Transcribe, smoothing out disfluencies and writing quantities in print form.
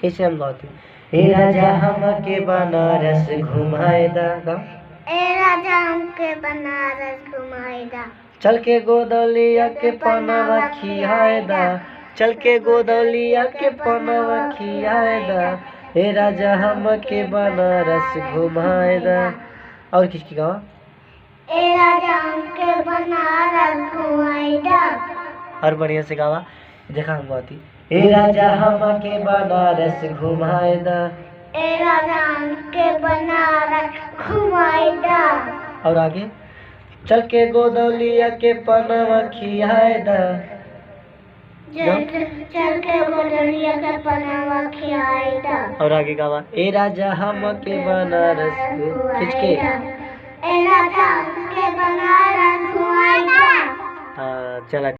कैसे हम गाते हैं? ए राजा हमके बनारस घुमाएदा। ए राजा हमके बनारस घुमाएदा। चल के गोदौलिया के पनवा खियाएदा। चल के गोदौलिया के पनवा खियाएदा। ए राजा हमके बनारस घुमाएदा। और किसकी गावा? ए राजा हमके बनारस घुमाएदा। और बढ़िया से गावा। देखा हम गाती। ए राजा हमके बनारस घुमाएदा। ए राजा हमके बनारस घुमाएदा। और आगे? चल के गोदौलिया के पनवा खियाएदा। चल के गोदौलिया के पनवा खियाएदा। और आगे गावा। ए राजा हमके बनारस किसके? ए राजा हमके बनारस घुमाएदा। हाँ चला।